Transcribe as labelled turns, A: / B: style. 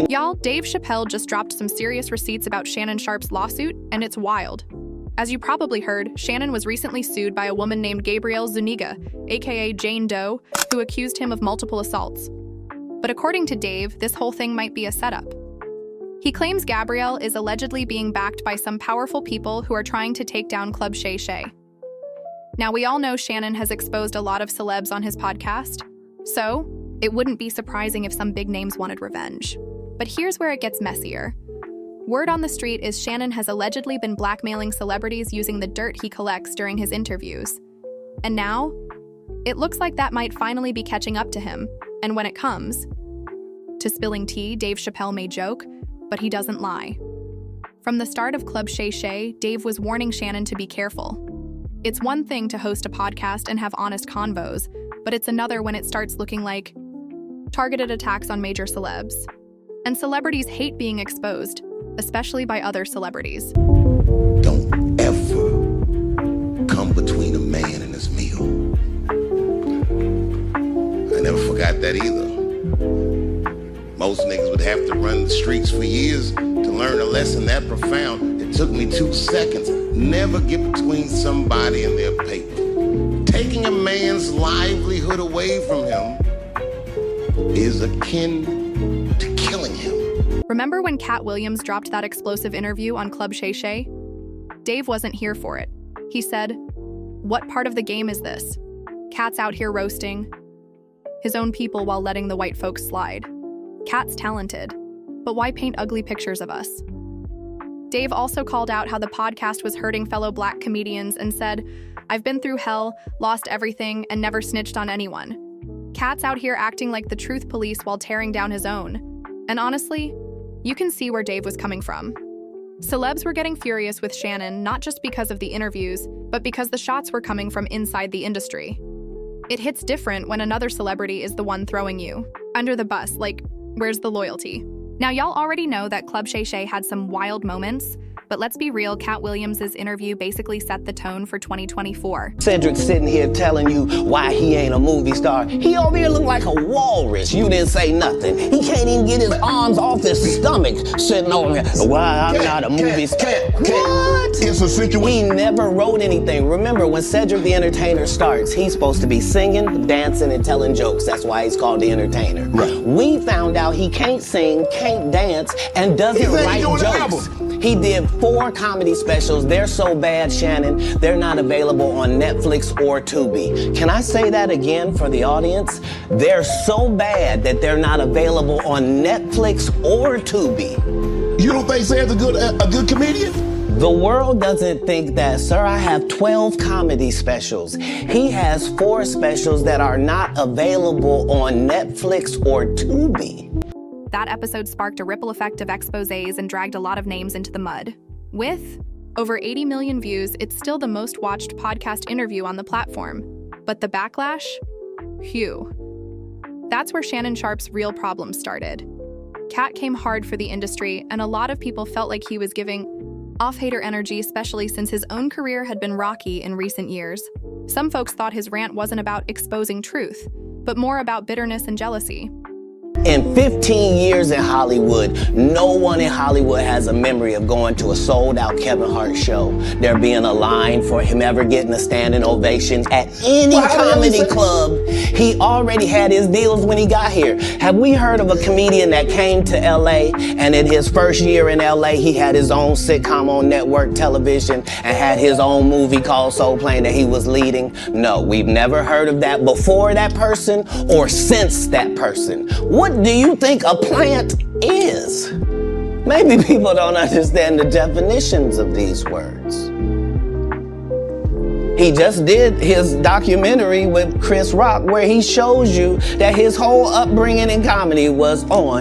A: Y'all, Dave Chappelle just dropped some serious receipts about Shannon Sharpe's lawsuit, and it's wild. As you probably heard, Shannon was recently sued by a woman named Gabrielle Zuniga, aka Jane Doe, who accused him of multiple assaults. But according to Dave, this whole thing might be a setup. He claims Gabrielle is allegedly being backed by some powerful people who are trying to take down Club Shay Shay. Now, we all know Shannon has exposed a lot of celebs on his podcast, so it wouldn't be surprising if some big names wanted revenge. But here's where it gets messier. Word on the street is Shannon has allegedly been blackmailing celebrities using the dirt he collects during his interviews. And now, it looks like that might finally be catching up to him. And when it comes to spilling tea, Dave Chappelle may joke, but he doesn't lie. From the start of Club Shay Shay, Dave was warning Shannon to be careful. It's one thing to host a podcast and have honest convos, but it's another when it starts looking like targeted attacks on major celebs. And celebrities hate being exposed, especially by other celebrities.
B: Don't ever come between a man and his meal. I never forgot that either. Most niggas would have to run the streets for years to learn a lesson that profound. It took me 2 seconds. Never get between somebody and their paper. Taking a man's livelihood away from him is akin to killing him.
A: Remember when Cat Williams dropped that explosive interview on Club Shay Shay? Dave wasn't here for it. He said, "What part of the game is this? Cat's out here roasting his own people while letting the white folks slide. Cat's talented, but why paint ugly pictures of us?" Dave also called out how the podcast was hurting fellow Black comedians and said, "I've been through hell, lost everything, and never snitched on anyone. Cat's out here acting like the truth police while tearing down his own." And honestly, you can see where Dave was coming from. Celebs were getting furious with Shannon not just because of the interviews, but because the shots were coming from inside the industry. It hits different when another celebrity is the one throwing you under the bus, like, where's the loyalty? Now, y'all already know that Club Shay Shay had some wild moments, but let's be real, Cat Williams' interview basically set the tone for 2024.
C: Cedric's sitting here telling you why he ain't a movie star. He over here look like a walrus. You didn't say nothing. He can't even get his arms off his stomach sitting over here. Why I'm not a movie star. What?
B: It's a situation.
C: He never wrote anything. Remember, when Cedric the Entertainer starts, he's supposed to be singing, dancing, and telling jokes. That's why he's called the Entertainer.
B: Right.
C: We found out he can't sing, can't dance, and doesn't write jokes. He did 4 comedy specials. They're so bad, Shannon, they're not available on Netflix or Tubi. Can I say that again for the audience? They're so bad that they're not available on Netflix or Tubi.
B: You don't think Say's a good comedian?
C: The world doesn't think that, sir. I have 12 comedy specials. He has 4 specials that are not available on Netflix or Tubi.
A: That episode sparked a ripple effect of exposés and dragged a lot of names into the mud. With over 80 million views, it's still the most watched podcast interview on the platform. But the backlash? Phew. That's where Shannon Sharpe's real problem started. Cat came hard for the industry, and a lot of people felt like he was giving off hater energy, especially since his own career had been rocky in recent years. Some folks thought his rant wasn't about exposing truth, but more about bitterness and jealousy.
C: In 15 years in Hollywood, no one in Hollywood has a memory of going to a sold-out Kevin Hart show, there being a line for him ever getting a standing ovation at any comedy club. He already had his deals when he got here. Have we heard of a comedian that came to LA and in his first year in LA, he had his own sitcom on network television and had his own movie called Soul Plane that he was leading? No, we've never heard of that before that person or since that person. What do you think a plant is? Maybe people don't understand the definitions of these words. He just did his documentary with Chris Rock where he shows you that his whole upbringing in comedy was on